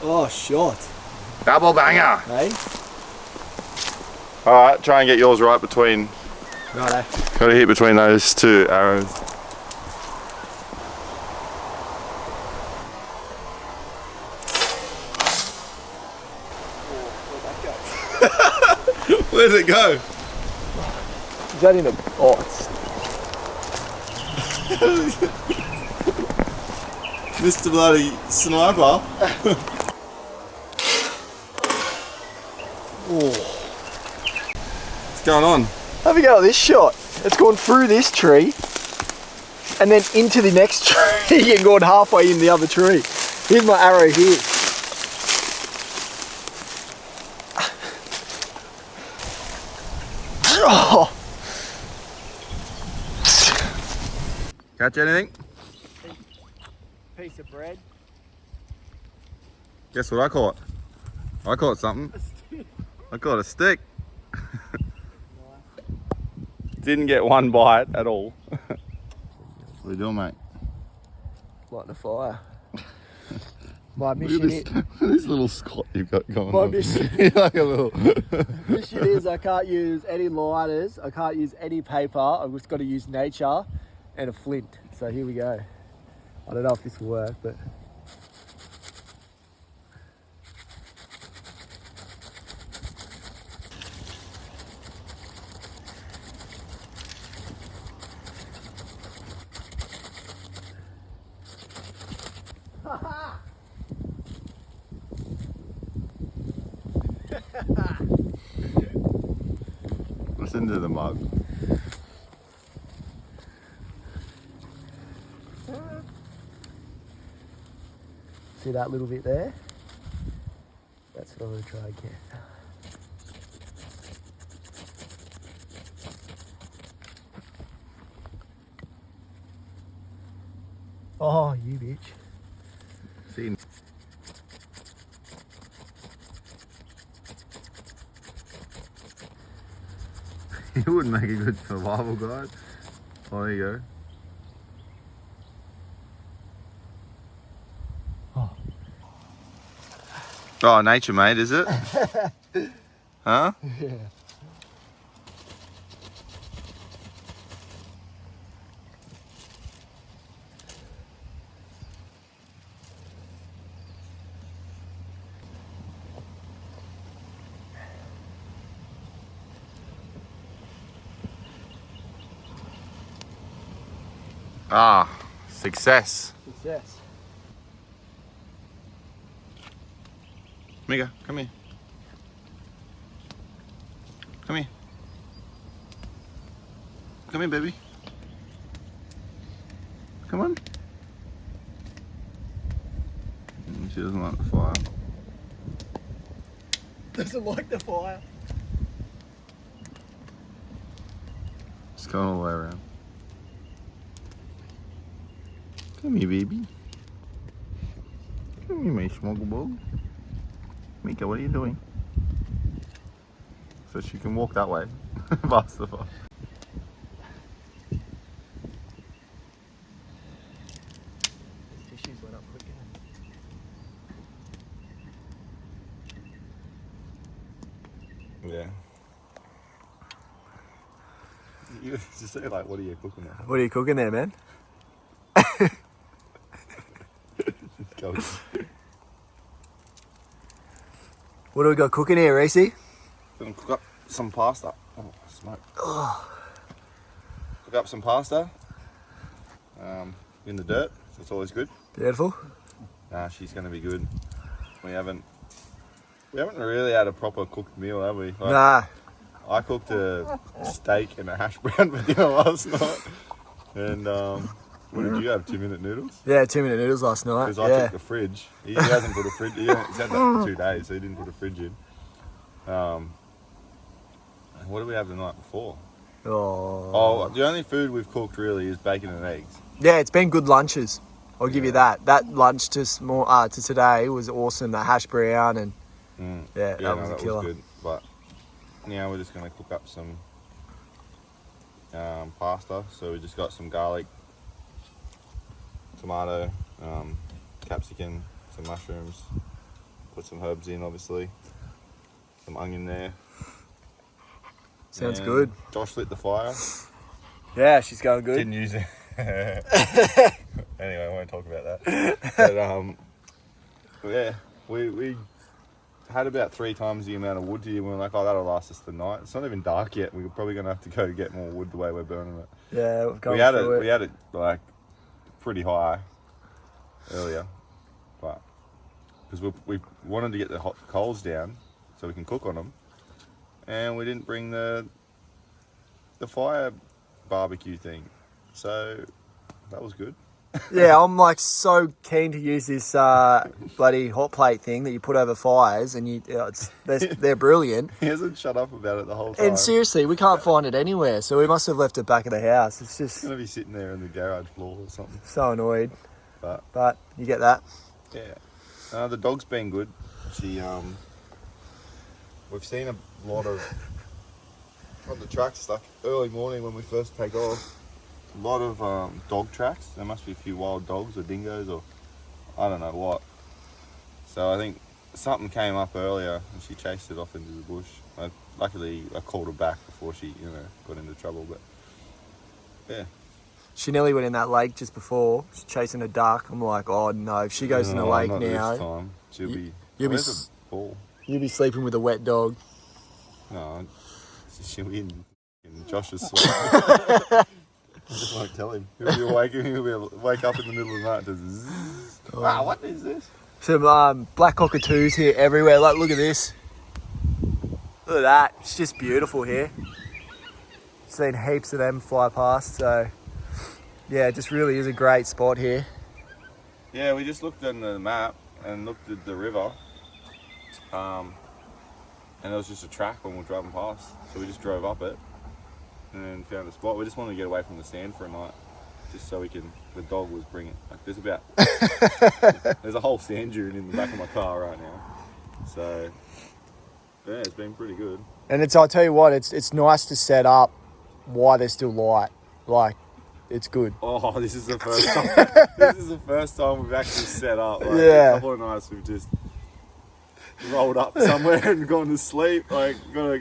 Oh, shot. Double banger! Hey? Alright, try and get yours right between. Righto. Gotta hit between those 2 arrows. Where did it go? Is that in a... Oh, it's... Mr. Bloody Sniper. What's going on? Have a go at this shot. It's gone through this tree and then into the next tree and gone halfway in the other tree. Here's my arrow here. Oh. Catch anything? Piece of bread. Guess what I caught? I caught something. I caught a stick. Didn't get one bite at all. What are you doing, mate? Lighting a fire. My Look at mission this, look at this little Scot you've got going My on. mission- You're like a little. mission is I can't use any lighters, I can't use any paper, I've just got to use nature and a flint. So here we go. I don't know if this will work, but... Listen to the mug. See that little bit there? That's what I'm going to try again. Oh, you bitch. See. He wouldn't make a good survival guide. Oh, there you go. Oh, nature, mate, is it? Huh? Yeah. Ah, success. Success. Mika, come here. Come here. Come here, baby. Come on. She doesn't like the fire. Doesn't like the fire. Just going all the way around. Come here, baby. Come here, my smuggle bug. Mika, what are you doing? So she can walk that way. Past the fire. Tissues went up quick. Yeah. You just say like, what are you cooking now? What are you cooking there, man? Go. What do we got cooking here, Reese? Gonna cook up some pasta. Oh, smoke. Cook up some pasta. In the dirt, so it's always good. Beautiful. Nah, she's gonna be good. We haven't really had a proper cooked meal, have we? Like, Nah. I cooked a steak and a hash brown for dinner last night. And what did you have? 2-minute noodles? Yeah, 2-minute noodles last night. Because I took the fridge. He hasn't put a fridge. He's had that for 2 days, so he didn't put a fridge in. What did we have the night before? Oh, the only food we've cooked really is bacon and eggs. Yeah, it's been good lunches. I'll give you that. That lunch to today was awesome. That hash brown and that was a killer. Was good. But now we're just going to cook up some pasta. So we just got some garlic, tomato, capsicum, some mushrooms. Put some herbs in, obviously. Some onion there. Sounds and good. Josh lit the fire. Yeah, she's going good. Didn't use it. Anyway, I won't talk about that. But yeah, we had about 3 times the amount of wood here. We were like, oh, that'll last us the night. It's not even dark yet. We're probably going to have to go get more wood the way we're burning it. Yeah, we've gone We had it like pretty high earlier, but because we wanted to get the hot coals down so we can cook on them, and we didn't bring the fire barbecue thing, so that was good. Yeah, I'm like so keen to use this bloody hot plate thing that you put over fires, and they're brilliant. He hasn't shut up about it the whole time. And seriously, we can't find it anywhere, so we must have left it back of the house. It's just It's gonna be sitting there in the garage floor or something. so annoyed. But you get that. Yeah, the dog's been good. She we've seen a lot of on the tracks, like early morning when we first take off. A lot of dog tracks. There must be a few wild dogs or dingoes or I don't know what. So I think something came up earlier and she chased it off into the bush. Luckily I called her back before she, got into trouble. But yeah. She nearly went in that lake just before. She's chasing a duck. I'm like, oh no, if she goes in the lake not now, this time. You'll be sleeping with a wet dog. No, she'll be in Josh's sweat. I just won't tell him. He'll be awake and he'll wake up in the middle of the night and just zzz. Wow, what is this? Some black cockatoos here everywhere. Like, look at this. Look at that. It's just beautiful here. Seen heaps of them fly past, so yeah, it just really is a great spot here. Yeah, we just looked on the map and looked at the river, and there was just a track when we were driving past, so we just drove up it and then found a spot. We just wanted to get away from the sand for a night, just so we can. The dog was bringing. Like, there's a whole sand dune in the back of my car right now, so yeah, it's been pretty good. And I'll tell you what, it's nice to set up while they're still light. Like, it's good. Oh, this is the first time. This is the first time we've actually set up. Like, Yeah. A couple of nights we've just rolled up somewhere and gone to sleep. Like, got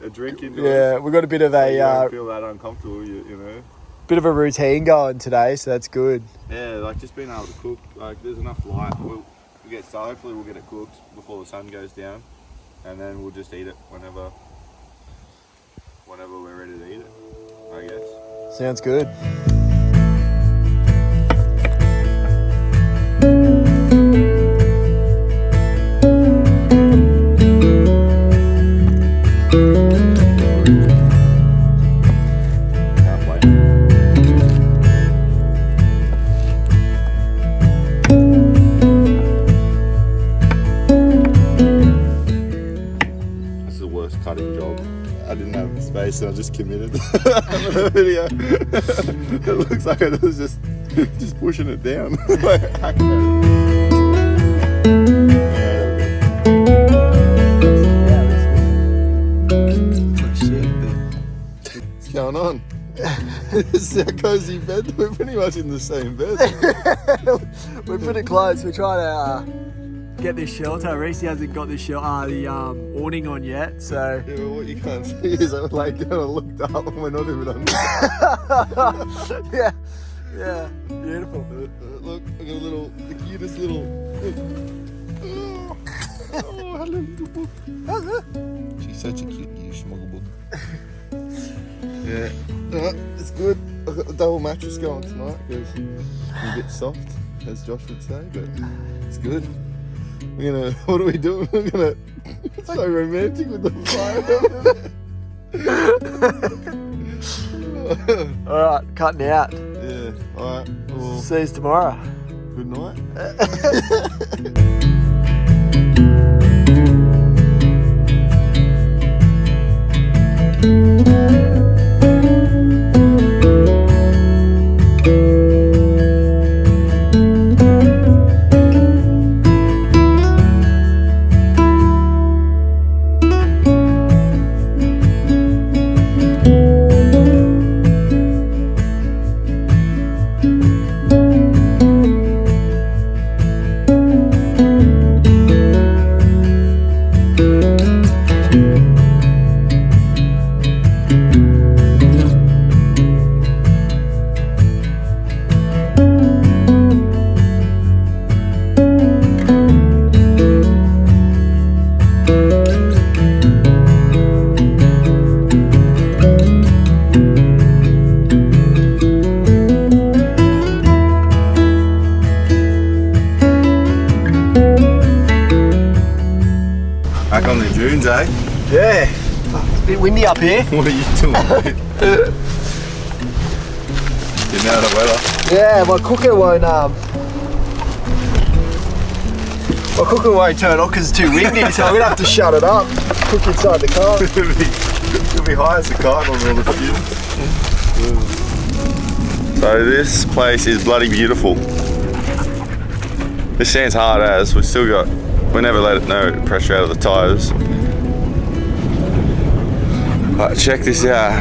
a drink into Yeah, it. we've got a bit of So you a don't feel that uncomfortable, you know. bit of a routine going today, so that's good. Yeah, like just being able to cook. Like, there's enough light. We'll get started. Hopefully, we'll get it cooked before the sun goes down, and then we'll just eat it whenever we're ready to eat it, I guess. Sounds good. This is the worst cutting job. I didn't have space and I just committed for the video. It looks like I was just pushing it down. Like, hacking it. What's going on? This is our cozy bed. We're pretty much in the same bed. We're pretty close. We're trying to get this shelter. Reese hasn't got the awning on yet, so. Yeah, but what you can't see is I laid down and looked up and we're not even on. Yeah, beautiful. Look, I got the cutest little. Oh, hello, little book. She's such a cute little smuggle book. Yeah, it's good. I've got the double mattress going tonight because it's a bit soft, as Josh would say, but it's good. What are we doing? We're gonna. It's so romantic with the fire. Alright, cutting out. Yeah, alright. Well, See you tomorrow. good night. Back on the dunes, eh? Yeah. It's a bit windy up here. What are you doing? Getting out of the weather. Yeah, my cooker won't turn on because it's too windy, so I'm gonna have to shut it up. Cook inside the car. You'll be high as a kite on all the fumes. So this place is bloody beautiful. This sand's hard as. We never let it know pressure out of the tyres. But check this out.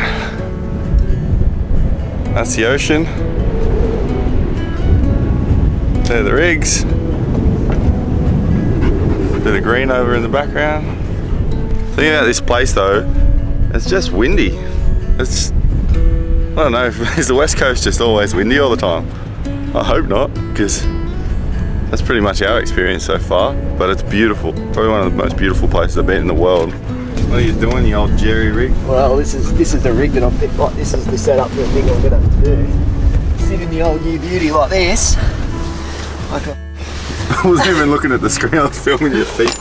That's the ocean. There are the rigs. Bit of green over in the background. The thing about this place though, it's just windy. I don't know, is the West Coast just always windy all the time? I hope not, because that's pretty much our experience so far, but it's beautiful. Probably one of the most beautiful places I've been in the world. What are you doing, you old Jerry rig? Well, this is the rig that I'm picked. Like, this is the setup that I think I'm gonna have to do. Sit in the old new beauty like this. I wasn't even looking at the screen, I was filming your feet.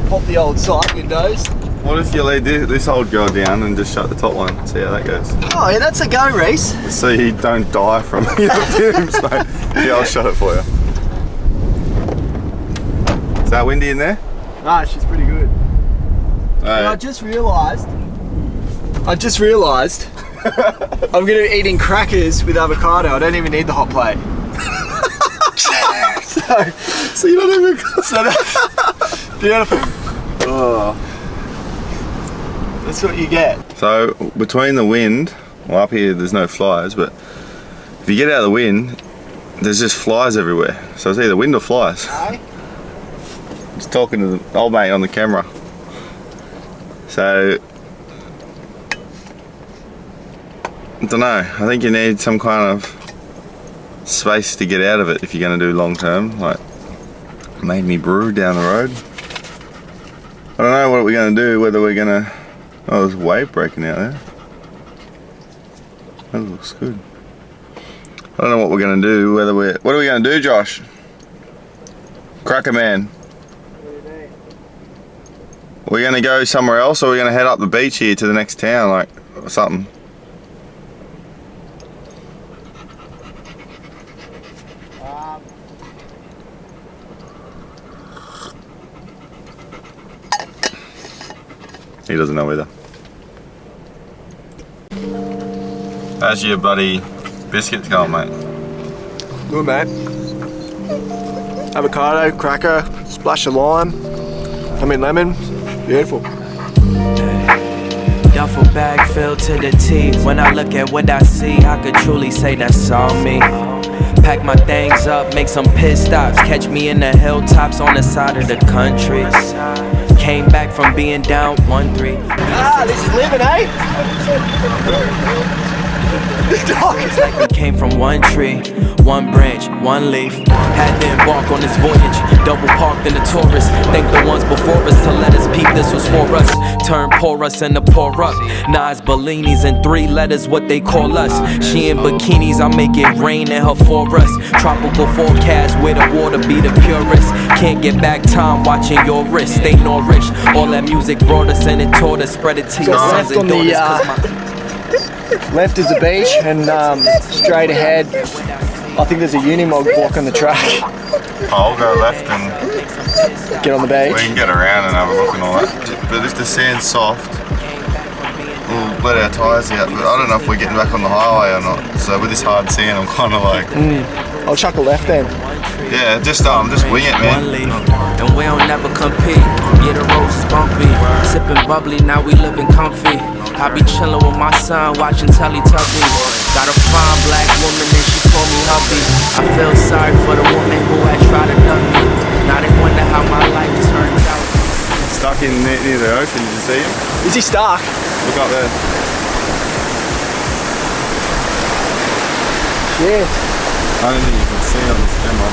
pop the old side windows. What if you leave this old girl down and just shut the top one? See how that goes. Oh yeah, that's a go, Reese. So you don't die from your fumes, mate. Yeah, I'll shut it for you. Is that windy in there? Nah, she's pretty good. Hey. I just realised I'm going to be eating crackers with avocado. I don't even need the hot plate. So you don't even... Beautiful. Oh. That's what you get. So between the wind, well up here there's no flies, but if you get out of the wind, there's just flies everywhere. So it's either wind or flies. Hey? Just talking to the old mate on the camera. So, I don't know, I think you need some kind of space to get out of it if you're going to do long term, like Made Me Brew down the road. I don't know what we're going to do, whether we're going to... Oh, there's a wave breaking out there. That looks good. I don't know what we're going to do, whether we're... What are we going to do, Josh? Cracker man. Are we going to go somewhere else, or are we going to head up the beach here to the next town, like, or something? He doesn't know either. How's your bloody biscuits going, mate? Good, mate. Avocado, cracker, splash of lime, lemon. Beautiful. Duffel bag filled to the teeth. When I look at what I see, I could truly say that's all me. Pack my things up, make some pit stops. Catch me in the hilltops on the side of the country. Came back from being down 1-3. Ah, this is living, eh? It's like we came from one tree, one branch, one leaf. Had to embark on this voyage, double parked in the Taurus. Thank the ones before us to let us peep this was for us. Turn porous into pour up. Nas Bellinis in 3 letters, what they call us. She in bikinis, I make it rain in her for us. Tropical forecast where the water be the purest. Can't get back time watching your wrist. Stay nourish. All that music brought us and it taught us. Spread it to your sons and daughters. Left is the beach, and straight ahead, I think there's a Unimog blocking the track. I'll go left and Get on the beach. we can get around and have a look and all that. But if the sand's soft, we'll let our tyres out. But I don't know if we're getting back on the highway or not. So with this hard sand, I'm kind of like... I'll chuck a left then. Yeah, just wing it, man. And we don't never compete. Yeah, the roads is bumpy. Sipping bubbly, now we living comfy. I be chillin' with my son, watching Teletubbies. Got a fine black woman and she call me hubby. I feel sorry for the woman who had tried to duck me. Now they wonder how my life turned out. Stuck in near the ocean, did you see him? Is he stuck? Look up there. Yeah. I don't think you can see on this camera.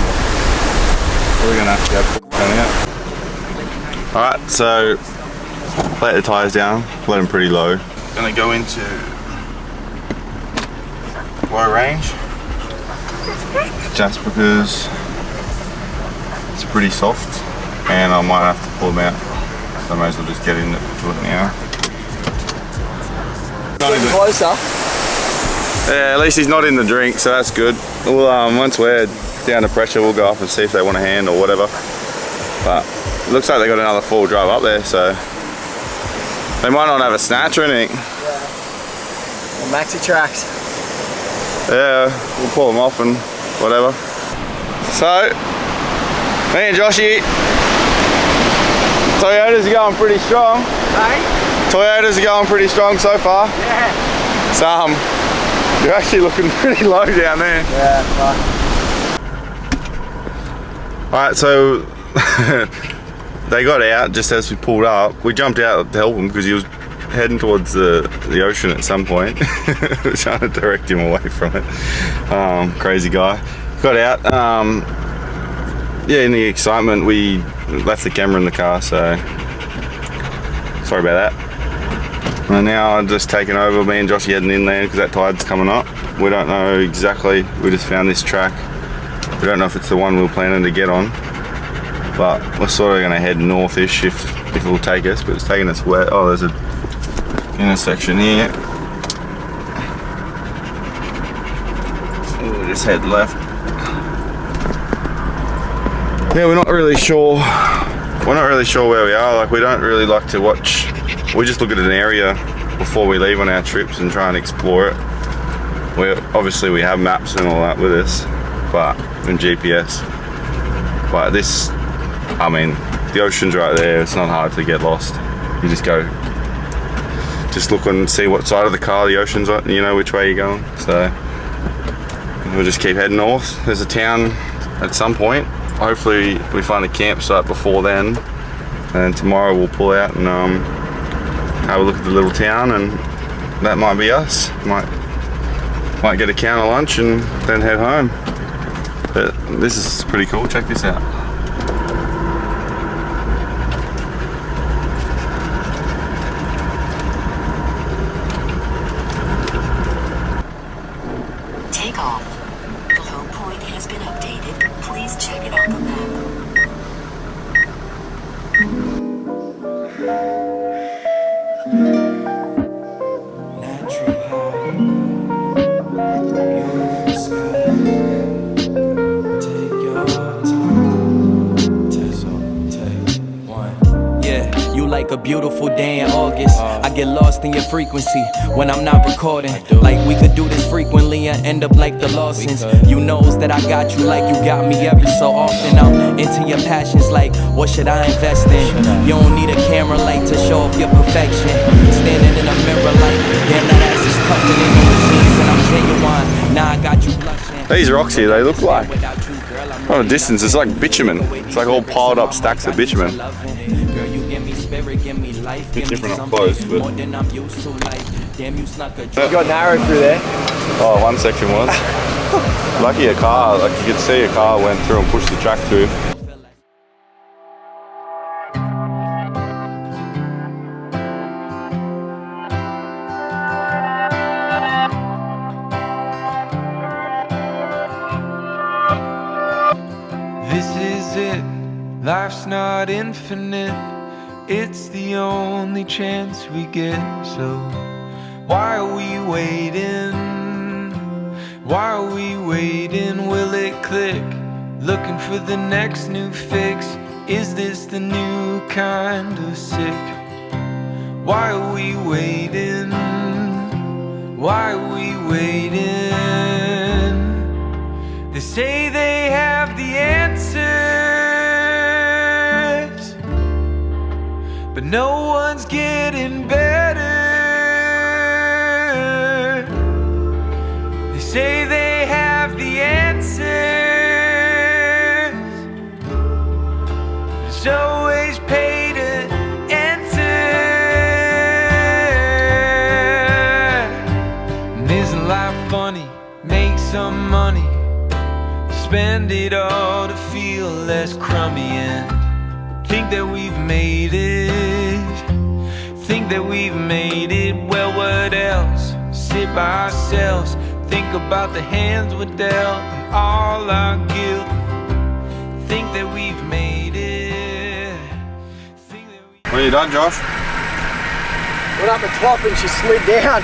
We're gonna have to go coming out. Alright, so let the tyres down, let them pretty low. Gonna go into low range just because it's pretty soft and I might have to pull them out. So I may as well just get into it now. Getting closer. Yeah, at least he's not in the drink, so that's good. We'll, once we're down to pressure, we'll go up and see if they want a hand or whatever. But it looks like they got another 4 drive up there, so they might not have a snatch or anything. Or maxi tracks. Yeah, we'll pull them off and whatever. So, me and Joshy, Toyotas are going pretty strong. Hey? Toyotas are going pretty strong so far. Yeah. So, you're actually looking pretty low down there. Yeah, right. Alright, so they got out just as we pulled up. We jumped out to help him because he was heading towards the ocean at some point. We were trying to direct him away from it. Crazy guy. Got out. Yeah, in the excitement, we left the camera in the car, so sorry about that. And now I'm just taking over. Me and Joshy heading inland because that tide's coming up. We don't know exactly. We just found this track. We don't know if it's the one we were planning to get on, but we're sort of going to head northish if if it will take us, but it's taking us wet. Oh, there's a intersection here. We'll just head left. Yeah, we're not really sure. We're not really sure where we are. Like, we don't really like to watch. We just look at an area before we leave on our trips and try and explore it. Obviously we have maps and all that with us, but and GPS. But this, I mean, the ocean's right there. It's not hard to get lost. You just go, just look and see what side of the car the ocean's on. You know which way you're going. So we'll just keep heading north. There's a town at some point. Hopefully we find a campsite before then, and tomorrow we'll pull out and have a look at the little town, and that might be us. Might get a can of lunch and then head home. But this is pretty cool. Check this out. Take off. The home point has been updated. Please check it on the map. Like a beautiful day in August, I get lost in your frequency when I'm not recording. Like we could do this frequently and end up like the Lawsons. You knows that I got you like you got me every so often. I'm into your passions, like what should I invest in? You don't need a camera like to show off your perfection. Standing in a mirror like, damn, that ass is cuffing in your jeans and I'm genuine. Now I got you blushing. These rocks here, they look like, from a distance, it's like bitumen. It's like all piled up stacks of bitumen. It's different up close, but You got narrow through there. oh, one section was. Lucky a car, like you could see a car went through and pushed the track through. This is it, life's not infinite. It's the only chance we get, so why are we waiting? Why are we waiting? Will it click? Looking for the next new fix. Is this the new kind of sick? Why are we waiting? Why are we waiting? They say they have the answers, but no one's getting better. They say they have the answers, but it's always pay to enter. And isn't life funny? Make some money, spend it all to feel less crummy, and think that we've made it. Think that we've made it. Well, what else? Sit by ourselves, think about the hands we're dealt and all our guilt. Think that we've made it. Think that we... When are you done, Josh? Went up the top and she slid down.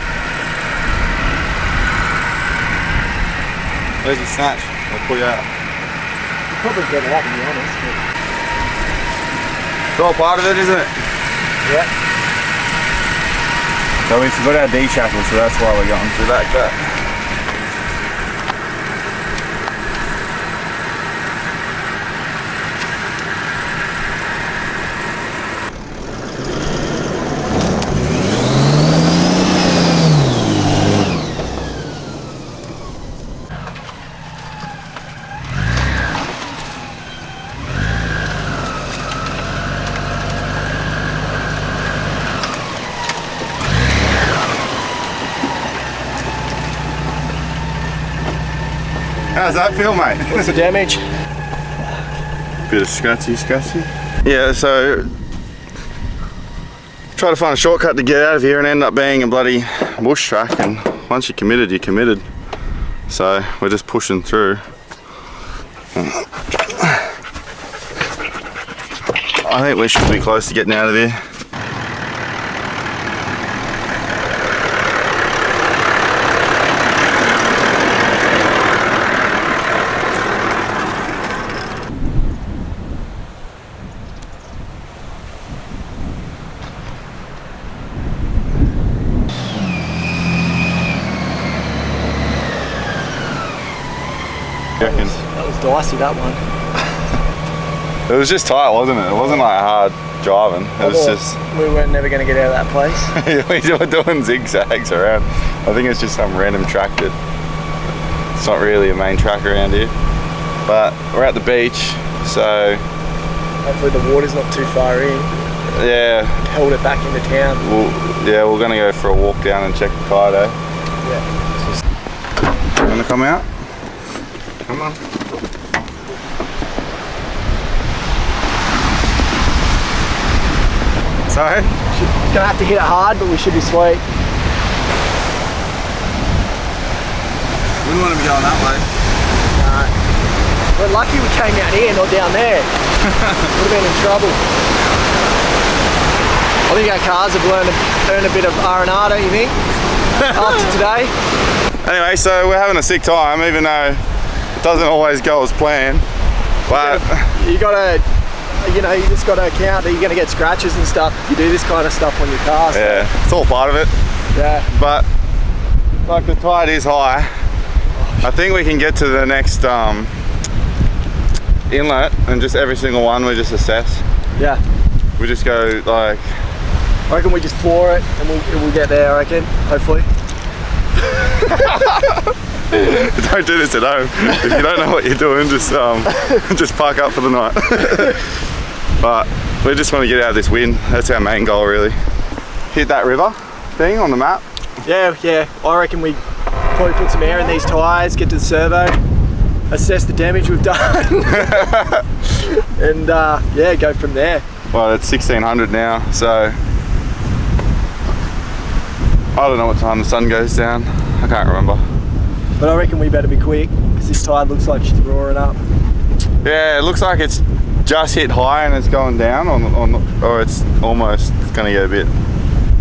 Where's your snatch? I'll pull you out. Probably get it out, to be honest. It's all part of it, isn't it? Yeah. So we forgot our D-shackle, so that's why we're going through that cut. How's that feel, mate? What's the damage? Bit of scratchy. Yeah, so try to find a shortcut to get out of here and end up being a bloody bush track, and once you're committed, you're committed. So we're just pushing through. I think we should be close to getting out of here. That was dicey, that one. It was just tight, wasn't it? It wasn't like hard driving. It was just... We weren't never going to get out of that place. We were doing zigzags around. I think it's just some random track that... It's not really a main track around here. But we're at the beach, so... Hopefully the water's not too far in. Yeah. Held it back into town. We're going to go for a walk down and check the tide, eh? Yeah. You want to come out? Come on. Sorry? Gonna have to hit it hard, but we should be sweet. Wouldn't want to be going that way. No. We're lucky we came out here, not down there. Would have been in trouble. I think our cars have earned a bit of R&R, don't you think? After today. Anyway, so we're having a sick time, even though it doesn't always go as planned. But you gotta, you know, you just gotta account that you're gonna get scratches and stuff if you do this kind of stuff on your car. So. Yeah, it's all part of it. Yeah. But like the tide is high. I think we can get to the next inlet and just every single one we just assess. Yeah. We just go like... I reckon we just floor it and we'll get there, I reckon, hopefully. Don't do this at home. If you don't know what you're doing, just park up for the night. But we just want to get out of this wind. That's our main goal, really. Hit that river thing on the map. Yeah. I reckon we probably put some air in these tyres, get to the servo, assess the damage we've done, and yeah, go from there. Well, it's 1600 now, so I don't know what time the sun goes down. I can't remember. But I reckon we better be quick because this tide looks like she's roaring up. Yeah, it looks like it's just hit high and it's going down, or it's almost going to get a bit.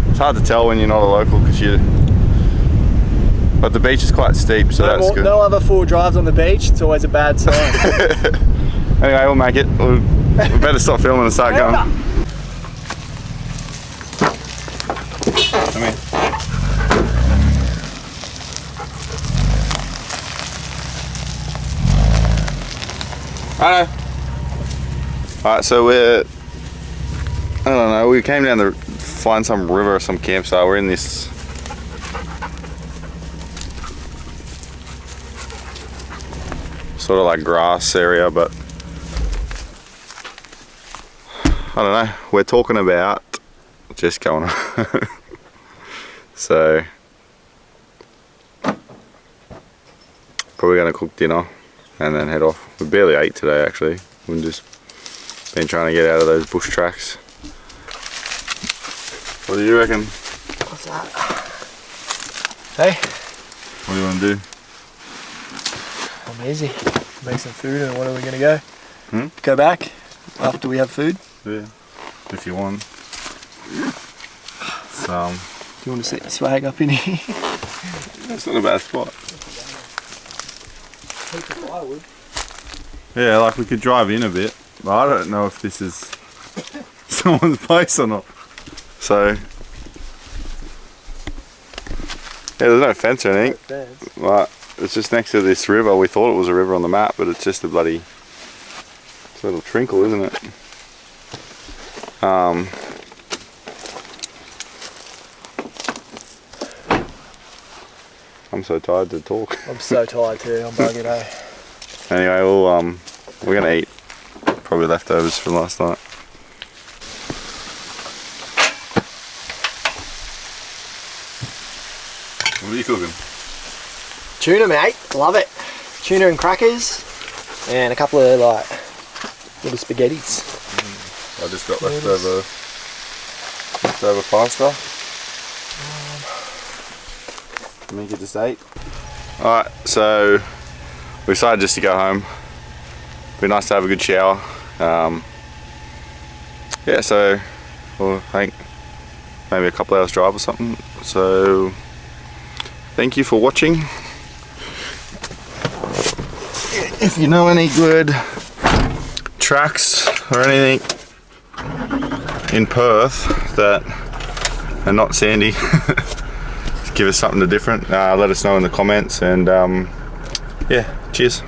It's hard to tell when you're not a local because but the beach is quite steep, so that's good. No other four drives on the beach. It's always a bad sign. Anyway, we'll make it. We better stop filming and start going. Come here. Righto. Alright, so I don't know, we came down to find some river or some campsite. We're in this sort of like grass area, but I don't know, we're talking about just going on. So probably gonna cook dinner and then head off. We barely ate today actually. We've just been trying to get out of those bush tracks. What do you reckon? What's that? Hey? What do you want to do? I'm easy. Make some food and when are we going to go? Go back after we have food? Yeah, if you want. Do you want to set your swag up in here? It's not a bad spot. Yeah, like we could drive in a bit, but I don't know if this is someone's place or not. So, yeah, there's no fence or anything. Like, it's just next to this river. We thought it was a river on the map, but it's just a bloody little trinkle, isn't it? I'm so tired to talk. I'm so tired too. I'm bugging out. Anyway, we're gonna eat probably leftovers from last night. What are you cooking? Tuna, mate. Love it. Tuna and crackers, and a couple of like little spaghettis. I just got leftover pasta. Make it just 8. Alright, so we decided just to go home. Be nice to have a good shower. yeah, so well, I think maybe a couple hours drive or something. So thank you for watching. If you know any good tracks or anything in Perth that are not sandy, give us something different. Let us know in the comments, and yeah, cheers.